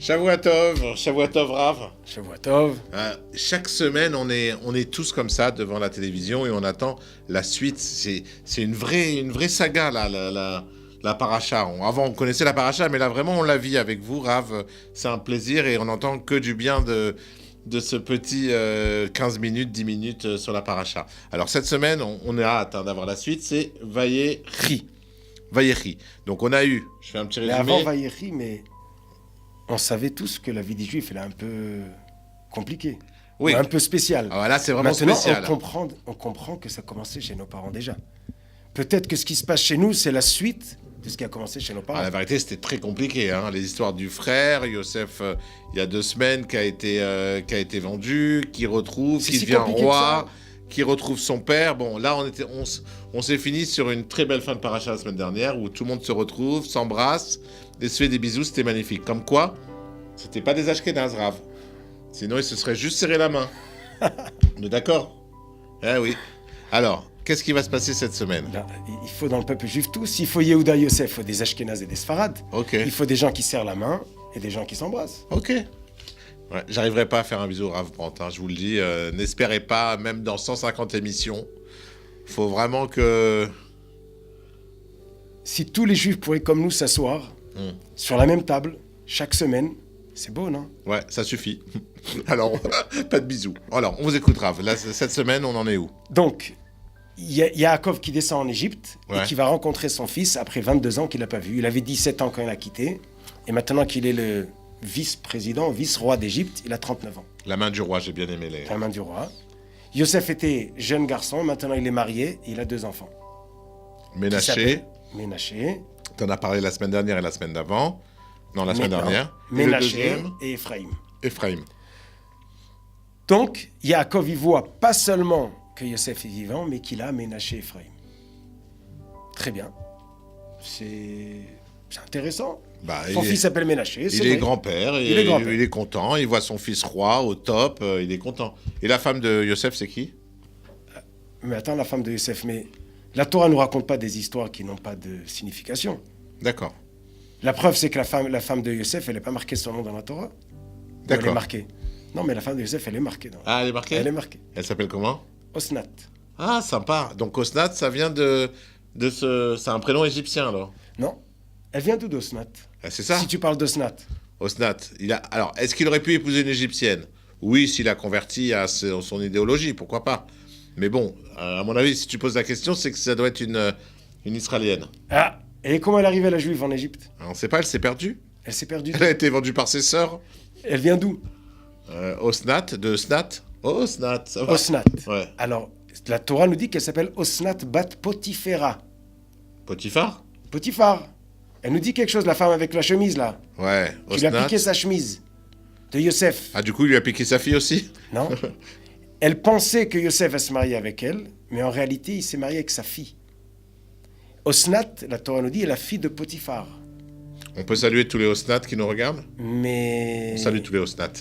Shavua Tov Rav. Shavua Tov. Chaque semaine, on est tous comme ça devant la télévision et on attend la suite. C'est une vraie saga, là, la paracha. Avant, on connaissait la paracha, mais là, vraiment, on la vit avec vous, Rav. C'est un plaisir et on n'entend que du bien de ce petit 15 minutes, 10 minutes sur la paracha. Alors, cette semaine, on est hâte d'avoir la suite. C'est Vayechi. Donc, on a eu, je fais un petit résumé. Mais avant Vayechi, mais on savait tous que la vie des Juifs, elle est un peu compliquée. Oui. Un peu spéciale. Ah, là, c'est vraiment maintenant, spécial. On comprend que ça commençait chez nos parents déjà. Peut-être que ce qui se passe chez nous, c'est la suite de ce qui a commencé chez nos parents. La vérité, c'était très compliqué. Les histoires du frère, Yosef, il y a 2 semaines, qui a été vendu, qui devient roi, qui retrouve son père. Bon, là, on s'est fini sur une très belle fin de paracha la semaine dernière, où tout le monde se retrouve, s'embrasse, et se fait des bisous, c'était magnifique. Comme quoi, c'était pas des Ashkénazes, Rav. Sinon, ils se seraient juste serré la main. On est d'accord? Eh oui. Alors, qu'est-ce qui va se passer cette semaine? Là, il faut dans le peuple juif tout. S'il faut Yehuda Yosef, il faut des Ashkénazes et des Sfarades. Ok. Il faut des gens qui serrent la main et des gens qui s'embrassent. Ok. Ouais, j'arriverai pas à faire un bisou au Rav Brandt, je vous le dis. N'espérez pas, même dans 150 émissions. Faut vraiment que... Si tous les juifs pourraient, comme nous, s'asseoir sur la même table, chaque semaine, c'est beau, non? Ouais, ça suffit. Alors, pas de bisous. Alors, on vous écoute, Rav. Là, cette semaine, on en est où? Donc, il y a Yaakov qui descend en Égypte et qui va rencontrer son fils après 22 ans qu'il n'a pas vu. Il avait 17 ans quand il a quitté. Et maintenant qu'il est le vice-président, vice-roi d'Égypte, il a 39 ans. La main du roi, j'ai bien aimé les... La main du roi. Yosef était jeune garçon, maintenant il est marié et il a 2 enfants. Ménaché. T'en as parlé la semaine dernière et la semaine d'avant. Non, la semaine dernière. Ménaché et Ephraïm. Ephraïm. Donc, Yaakov, il voit pas seulement que Yosef est vivant, mais qu'il a Ménaché et Ephraïm. Très bien. C'est intéressant. Son fils s'appelle Ménaché. Il est grand-père, il est content, il voit son fils roi au top, il est content. Et la femme de Yosef, c'est qui? Mais attends, la femme de Yosef, mais la Torah ne nous raconte pas des histoires qui n'ont pas de signification. D'accord. La preuve, c'est que la femme de Yosef, elle n'est pas marquée son nom dans la Torah. D'accord. Elle est marquée. Non, mais la femme de Yosef, elle est marquée. Ah, elle est marquée? Elle est marquée. Elle s'appelle comment? Osnat. Ah, sympa. Donc Osnat, ça vient de ce... C'est un prénom égyptien, alors? Non. Elle vient d'où d'Osnat? Ah, c'est ça? Si tu parles d'Osnat. Osnat, alors, est-ce qu'il aurait pu épouser une égyptienne? Oui, s'il a converti à son idéologie, pourquoi pas? Mais bon, à mon avis, si tu poses la question, c'est que ça doit être une Israélienne. Ah, et comment elle arrive à la juive en Égypte? On ne sait pas, elle s'est perdue. Elle s'est perdue. Elle a été vendue par ses sœurs. Elle vient d'où? Osnat, de Snat. Osnat, ça va. Osnat. Ouais. Alors, la Torah nous dit qu'elle s'appelle Osnat bat Potiphera. Potiphar? Potiphar. Elle nous dit quelque chose, la femme avec la chemise, là. Ouais, Osnat. Qui lui a piqué sa chemise. De Yosef. Ah, du coup, il lui a piqué sa fille aussi? Non. Elle pensait que Yosef va se marier avec elle, mais en réalité, il s'est marié avec sa fille. Osnat, la Torah nous dit, est la fille de Potiphar. On peut saluer tous les Osnat qui nous regardent? Mais... On salue tous les Osnat.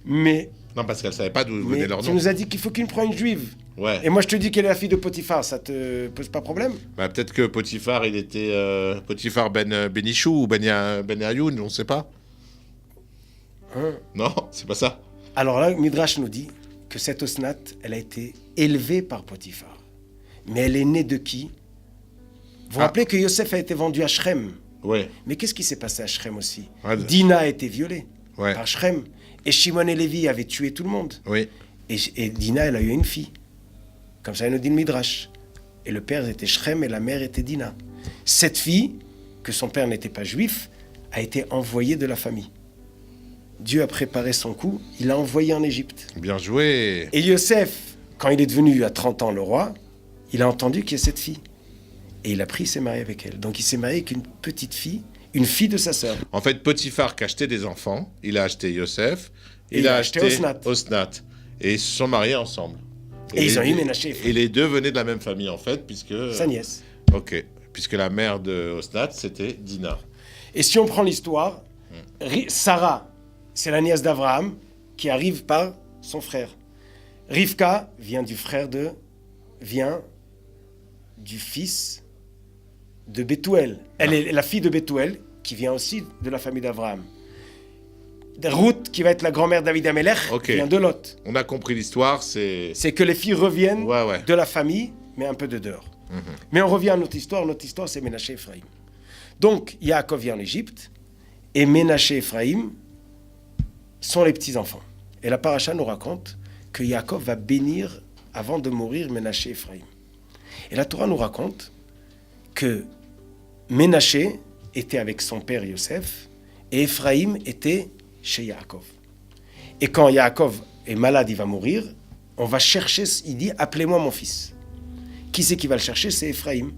Mais... Non, parce qu'elle ne savait pas d'où venait leur nom. Tu nous as dit qu'il faut qu'il prenne une juive. Ouais. Et moi, je te dis qu'elle est la fille de Potiphar, ça te pose pas problème? Bah, peut-être que Potiphar, il était Potiphar Benichou ou Ben Ayoun, on ne sait pas. Non, c'est pas ça. Alors là, Midrash nous dit que cette Osnat, elle a été élevée par Potiphar. Mais elle est née de qui? Vous vous rappelez que Yosef a été vendu à Shrem. Ouais. Mais qu'est-ce qui s'est passé à Shrem aussi? Dina a été violée par Shrem. Et Shimon et Lévi avaient tué tout le monde. Oui. Et Dina, elle a eu une fille. Comme ça, elle nous dit le Midrash. Et le père était Shrem et la mère était Dina. Cette fille, que son père n'était pas juif, a été envoyée de la famille. Dieu a préparé son coup, il l'a envoyé en Égypte. Bien joué. Et Yosef, quand il est devenu à 30 ans le roi, il a entendu qu'il y a cette fille. Et il a pris, il s'est marié avec elle. Donc il s'est marié avec une petite fille, une fille de sa sœur. En fait, Potiphar qui achetait des enfants, il a acheté Yosef, il a acheté Osnat. Et ils se sont mariés ensemble. Et ils ont eu Ménaché. Et les deux venaient de la même famille, en fait, puisque... Sa nièce. Ok. Puisque la mère de Osnat, c'était Dina. Et si on prend l'histoire, Sarah, c'est la nièce d'Abraham qui arrive par son frère. Rivka vient du fils de Bethuel. Elle est la fille de Bethuel, qui vient aussi de la famille d'Abraham. Ruth, qui va être la grand-mère de David Amelech, vient de Lot. On a compris l'histoire, c'est que les filles reviennent ouais. de la famille, mais un peu de dehors. Mais on revient à notre histoire. Notre histoire, c'est Ménaché et Ephraïm. Donc, Yaakov vient en Égypte, et Ménaché et Ephraïm sont les petits-enfants. Et la paracha nous raconte que Yaakov va bénir, avant de mourir, Ménaché et Ephraïm. Et la Torah nous raconte que Ménaché était avec son père Yosef, et Ephraïm était chez Yaakov. Et quand Yaakov est malade, il va mourir, on va chercher, il dit, appelez-moi mon fils. Qui c'est qui va le chercher? C'est Ephraïm.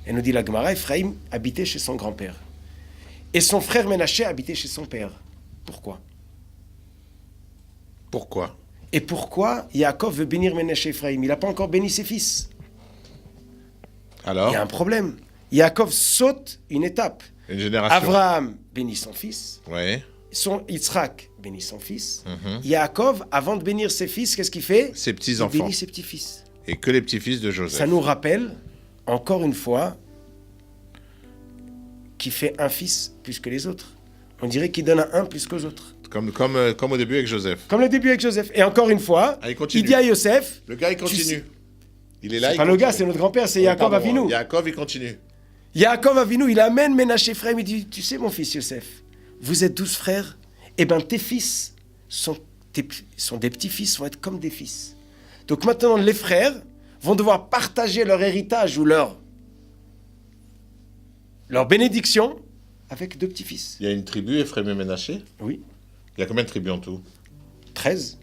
Et nous dit la Gemara, Ephraïm habitait chez son grand-père. Et son frère Ménaché habitait chez son père. Pourquoi? Et pourquoi Yaakov veut bénir Ménaché et Ephraïm? Il n'a pas encore béni ses fils. Alors? Il y a un problème. Yaakov saute une étape. Une génération. Abraham bénit son fils. Ouais. Son Yitzhak bénit son fils. Yaakov, avant de bénir ses fils, qu'est-ce qu'il fait? Ses petits-enfants. Il bénit ses petits-fils. Et que les petits-fils de Joseph. Ça nous rappelle, encore une fois, qu'il fait un fils plus que les autres. On dirait qu'il donne un plus qu'aux autres. Comme au début avec Joseph. Comme le début avec Joseph. Et encore une fois, il dit à Yosef... Le gars, il continue. Il est là, c'est pas le gars, c'est notre grand-père, c'est Yaakov Avinu. Yaakov, il continue. Yaakov Avinu, il amène Ménaché Ephraïm, il dit, tu sais mon fils Yosef, vous êtes 12 frères, et bien tes fils sont des petits-fils, vont être comme des fils. Donc maintenant, les frères vont devoir partager leur héritage ou leur bénédiction avec 2 petits-fils. Il y a une tribu, Ephraim et Ménaché? Oui. Il y a combien de tribus en tout? 13.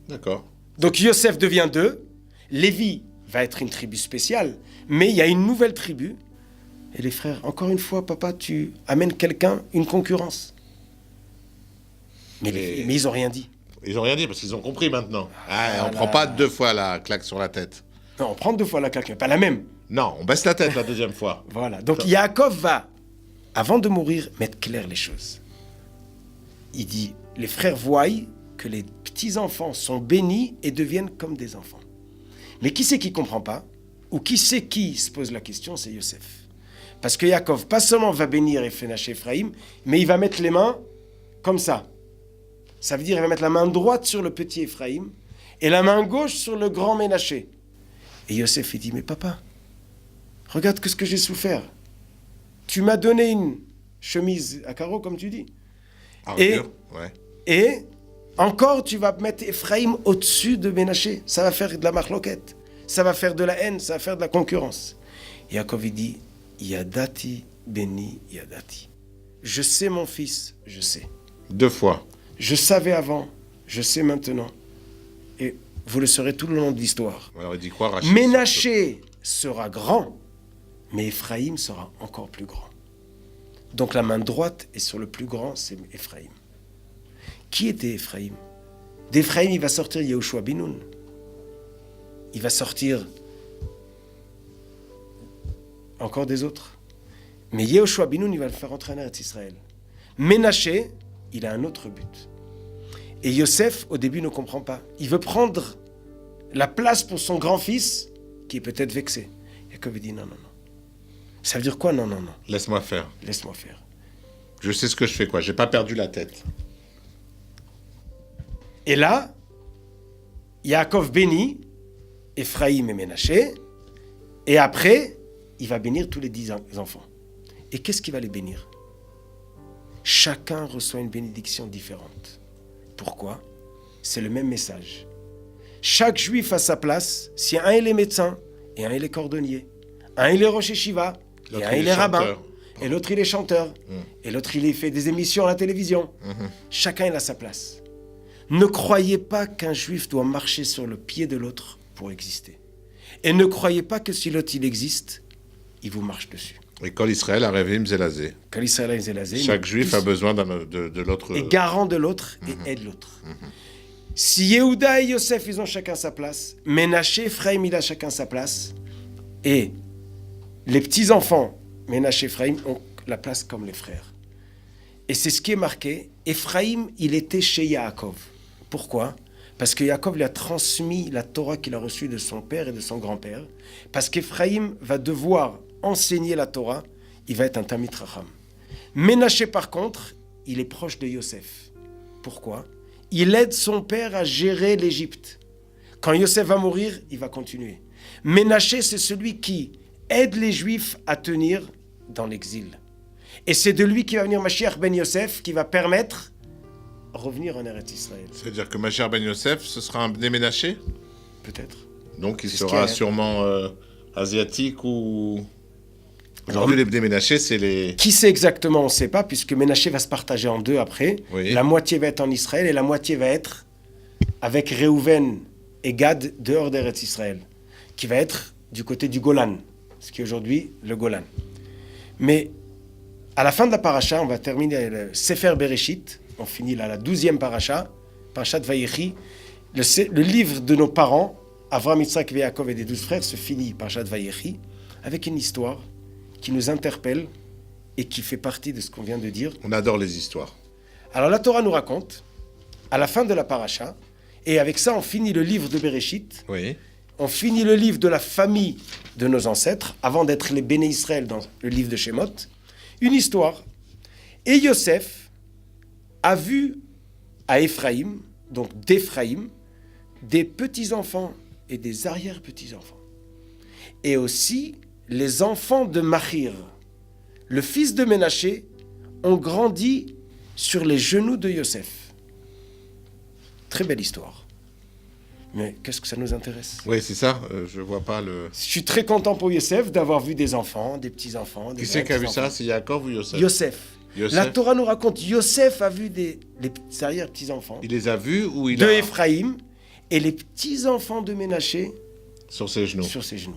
D'accord. Donc Yosef devient 2, Lévi va être une tribu spéciale, mais il y a une nouvelle tribu. Et les frères, encore une fois, papa, tu amènes quelqu'un, une concurrence. Mais ils n'ont rien dit. Ils n'ont rien dit parce qu'ils ont compris maintenant. On ne prend pas 2 fois la claque sur la tête. Non, on prend 2 fois la claque, mais pas la même. Non, on baisse la tête la deuxième fois. Voilà. Donc Yaakov va, avant de mourir, mettre clair les choses. Il dit, les frères voient que les petits-enfants sont bénis et deviennent comme des enfants. Mais qui c'est qui ne comprend pas? Ou qui c'est qui se pose la question? C'est Yosef. Parce que Yaakov, pas seulement va bénir Ménaché et Ephraïm, mais il va mettre les mains comme ça. Ça veut dire qu'il va mettre la main droite sur le petit Ephraïm et la main gauche sur le grand Ménaché. Et Yosef, il dit, mais papa, regarde ce que j'ai souffert. Tu m'as donné une chemise à carreaux, comme tu dis. Et encore, tu vas mettre Ephraïm au-dessus de Ménaché. Ça va faire de la marloquette. Ça va faire de la haine, ça va faire de la concurrence. Et Yaakov, il dit, Yadati, béni, Yadati. Je sais, mon fils, je sais. 2 fois. Je savais avant, je sais maintenant. Et vous le saurez tout le long de l'histoire. Alors il dit quoi, Rachid? Ménaché sera grand, mais Ephraïm sera encore plus grand. Donc la main droite est sur le plus grand, c'est Ephraïm. Qui était Ephraïm? D'Ephraïm, il va sortir Yehoshua bin Nun. Il va sortir encore des autres. Mais Yehoshua bin Nun, il va le faire entrer en Eretz Israël. Ménaché, il a un autre but. Et Yosef, au début, ne comprend pas. Il veut prendre la place pour son grand-fils, qui est peut-être vexé. Yaakov dit non. Ça veut dire quoi? Non. Laisse-moi faire. Laisse-moi faire. Je sais ce que je fais, quoi. J'ai pas perdu la tête. Et là, Yaakov bénit Ephraïm et Ménaché, et après, il va bénir tous les 10 enfants. Et qu'est-ce qu'il va les bénir? Chacun reçoit une bénédiction différente. Pourquoi? C'est le même message. Chaque juif a sa place. Si un il est médecin, et un il est cordonnier, un il est rosh yeshiva, et un il est rabbin, et l'autre il est chanteur, et l'autre il fait des émissions à la télévision. Chacun il a sa place. Ne croyez pas qu'un juif doit marcher sur le pied de l'autre pour exister. Et ne croyez pas que si l'autre il existe, il vous marche dessus. Et quand Israël a rêvé Mzelazé. Chaque juif a besoin de l'autre. Et garant de l'autre et aide l'autre. Si Yehuda et Yosef, ils ont chacun sa place, Ménaché, Ephraïm, il a chacun sa place, et les petits-enfants, Ménaché, Ephraïm, ont la place comme les frères. Et c'est ce qui est marqué. Ephraïm, il était chez Yaakov. Pourquoi? Parce que Yaakov lui a transmis la Torah qu'il a reçue de son père et de son grand-père. Parce qu'Ephraïm va devoir enseigner la Torah, il va être un Talmid Chacham. Ménaché, par contre, il est proche de Yosef. Pourquoi? Il aide son père à gérer l'Égypte. Quand Yosef va mourir, il va continuer. Ménaché, c'est celui qui aide les Juifs à tenir dans l'exil. Et c'est de lui qui va venir Mashiach ben Yosef, qui va permettre revenir en Eretz Israël. C'est-à-dire que Mashiach ben Yosef, ce sera un Bnei Ménaché? Peut-être. Donc il sera sûrement asiatique ou... Aujourd'hui, les Bnei Ménaché, c'est les... Qui sait exactement, on ne sait pas, puisque Ménaché va se partager en deux après. Oui. La moitié va être en Israël et la moitié va être avec Réhouven et Gad dehors d'Eretz Israël, qui va être du côté du Golan, ce qui est aujourd'hui le Golan. Mais à la fin de la paracha, on va terminer le Sefer Bereshit, on finit là la 12e paracha, Parashat Vayechi, le livre de nos parents, Avraham, Yitzhak, Yaakov et des 12 frères, se finit Parashat Vayechi, avec une histoire qui nous interpelle et qui fait partie de ce qu'on vient de dire. On adore les histoires. Alors la Torah nous raconte, à la fin de la paracha, et avec ça on finit le livre de Bereshit, Oui. on finit le livre de la famille de nos ancêtres, avant d'être les Béné Israël dans le livre de Shemot, une histoire. Et Yosef a vu à Éphraïm, donc d'Éphraïm, des petits-enfants et des arrière-petits-enfants. Et aussi les enfants de Machir, le fils de Ménaché, ont grandi sur les genoux de Yosef. Très belle histoire. Mais qu'est-ce que ça nous intéresse? Oui, c'est ça. Je vois pas le... Je suis très content pour Yosef d'avoir vu des enfants, des petits-enfants. Qui c'est qui a vu ça? C'est Yaakov ou Yosef? Yosef. La Torah nous raconte, Yosef a vu les arrière-petits-enfants. Il les a vus ou il de a... Éphraïm et les petits-enfants de Ménaché Sur ses genoux. sur ses genoux.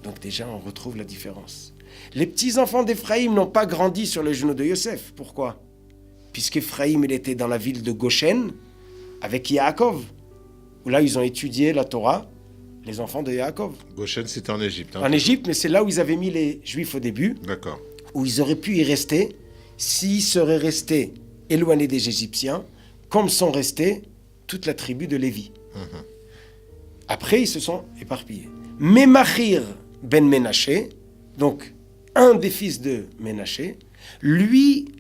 Donc déjà, on retrouve la différence. Les petits-enfants d'Éphraïm n'ont pas grandi sur les genoux de Yosef. Pourquoi? Puisqu'Éphraïm, il était dans la ville de Goshen avec Yaakov, où là, ils ont étudié la Torah, les enfants de Yaakov. Goshen, c'était en Égypte. Hein, En Égypte, mais c'est là où ils avaient mis les Juifs au début, D'accord. où ils auraient pu y rester s'ils seraient restés éloignés des Égyptiens, comme sont restés toute la tribu de Lévi. Après, ils se sont éparpillés. Mais Machir ben Ménaché, donc un des fils de Ménaché, lui,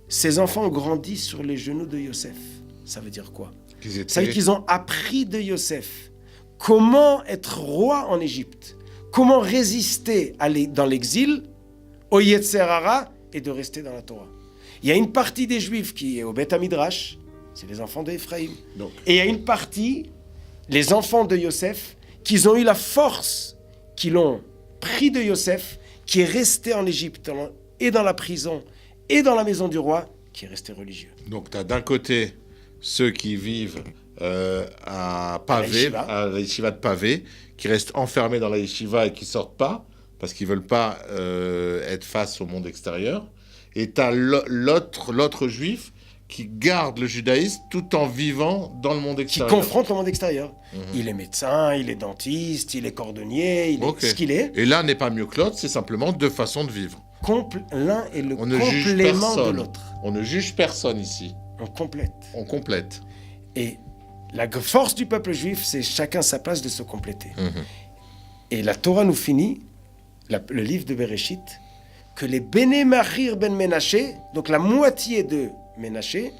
ses enfants ont grandi sur les genoux de Yosef. Ça veut dire quoi? Ça veut dire qu'ils ont appris de Yosef comment être roi en Égypte, comment résister dans l'exil, au Yetzer Hara, et de rester dans la Torah. Il y a une partie des Juifs qui est au Beth Midrash, c'est les enfants d'Éphraïm. Et il y a une partie, les enfants de Yosef, qui ont eu la force, qui l'ont pris de Yosef, qui est resté en Égypte, et dans la prison, et dans la maison du roi, qui est resté religieux. Donc tu as d'un côté ceux qui vivent à Pavé, à la yeshiva de Pavé, qui restent enfermés dans la yeshiva et qui sortent pas, parce qu'ils veulent pas être face au monde extérieur. Et tu as l'autre juif qui garde le judaïsme tout en vivant dans le monde extérieur. Qui confronte le monde extérieur. Il est médecin, il est dentiste, il est cordonnier, il est ce qu'il est. Et l'un n'est pas mieux que l'autre, c'est simplement deux façons de vivre. L'un est le complément de l'autre. On ne juge personne ici. On complète. On complète. Et la force du peuple juif, c'est chacun sa place de se compléter. Et la Torah nous finit, le livre de Bereshit, que les Béné Machir ben Ménaché, donc la moitié de Ménaché,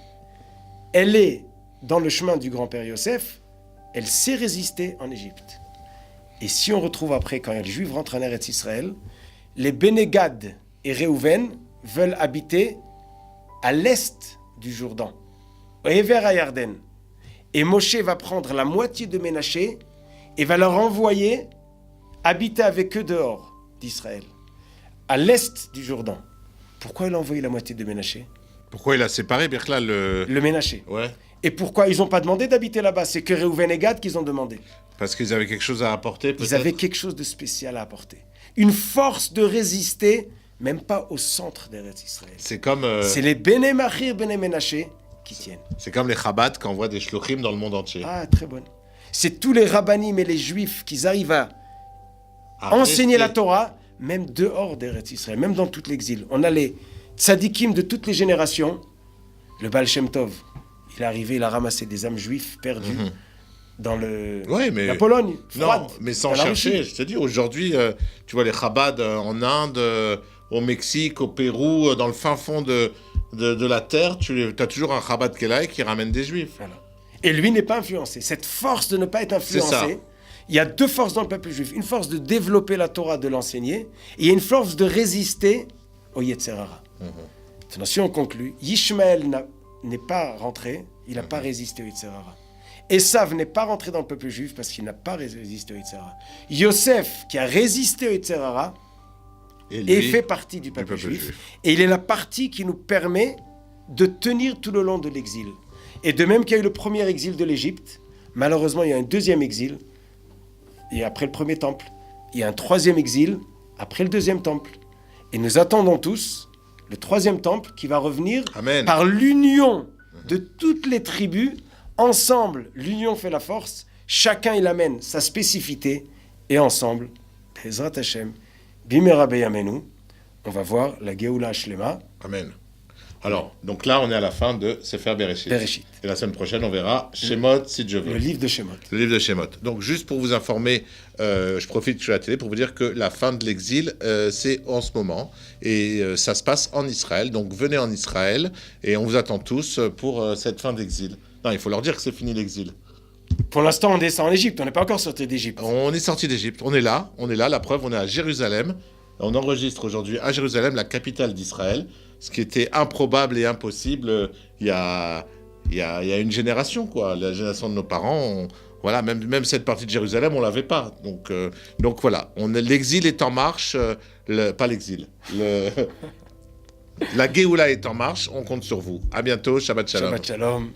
elle est dans le chemin du grand-père Yosef, elle sait résister en Égypte. Et si on retrouve après, quand les Juifs rentrent en Eretz Israël, les Béné Gad et Réhouven veulent habiter à l'est du Jourdain, au Ever à Yarden. Et Moshe va prendre la moitié de Ménaché et va leur envoyer habiter avec eux dehors d'Israël, à l'est du Jourdain. Pourquoi il a envoyé la moitié de Ménaché? Pourquoi il a séparé Birkla le Ménaché. Ouais. Et pourquoi ils n'ont pas demandé d'habiter là-bas? C'est que Réhouven et Gad qu'ils ont demandé. Parce qu'ils avaient quelque chose à apporter, peut-être. Ils avaient quelque chose de spécial à apporter. Une force de résister, même pas au centre d'Eretz Israël. C'est comme... C'est les Béné Machir, Béné Ménaché qui tiennent. C'est comme les Chabad qui envoient des shluchim dans le monde entier. Ah, très bonne. C'est tous les rabbanim et les juifs qui arrivent à enseigner la Torah, même dehors d'Eretz Israël, même dans tout l'exil. On a les tzadikim de toutes les générations. Le Baal Shem Tov, il est arrivé, il a ramassé des âmes juifs perdues dans la Pologne, froide. Non, mais sans chercher. Je te dis, aujourd'hui, tu vois les Chabad en Inde, au Mexique, au Pérou, dans le fin fond de de la terre, tu as toujours un Chabad Kelaï qui ramène des Juifs. Voilà. Et lui n'est pas influencé. Cette force de ne pas être influencé, il y a deux forces dans le peuple juif. Une force de développer la Torah, de l'enseigner, et il y a une force de résister au Yetzer Hara. Maintenant, si on conclut, Yishmaël n'est pas rentré, il n'a pas résisté au Yetzer Hara. Esav n'est pas rentré dans le peuple juif parce qu'il n'a pas résisté au Yetzer Hara. Yosef, qui a résisté au Yetzer Hara, et fait partie du peuple juif. Et il est la partie qui nous permet de tenir tout le long de l'exil. Et de même qu'il y a eu le premier exil de l'Égypte, malheureusement, il y a un deuxième exil, et après le premier temple, il y a un troisième exil, après le deuxième temple. Et nous attendons tous le troisième temple qui va revenir Amen. Par l'union de toutes les tribus. Ensemble, l'union fait la force, chacun il amène sa spécificité, et ensemble, Bezrat Hashem, Bimera Beyamenu, on va voir la Geoula Shlema. Amen. Alors, donc là, on est à la fin de Sefer Bereshit. Et la semaine prochaine, on verra Shemot, si Dieu veut. Le livre de Shemot. Le livre de Shemot. Donc, juste pour vous informer, je profite que je suis à la télé pour vous dire que la fin de l'exil, c'est en ce moment. Et ça se passe en Israël. Donc, venez en Israël et on vous attend tous pour cette fin d'exil. Non, il faut leur dire que c'est fini l'exil. Pour l'instant, on descend en Égypte. On n'est pas encore sorti d'Égypte. On est sorti d'Égypte. On est là. La preuve, on est à Jérusalem. On enregistre aujourd'hui à Jérusalem, la capitale d'Israël. Ce qui était improbable et impossible il y a une génération, quoi. La génération de nos parents, voilà, même cette partie de Jérusalem, on l'avait pas. Donc voilà, l'exil est en marche, pas l'exil. La Géoula est en marche, on compte sur vous. À bientôt, Shabbat Shalom. Shabbat Shalom.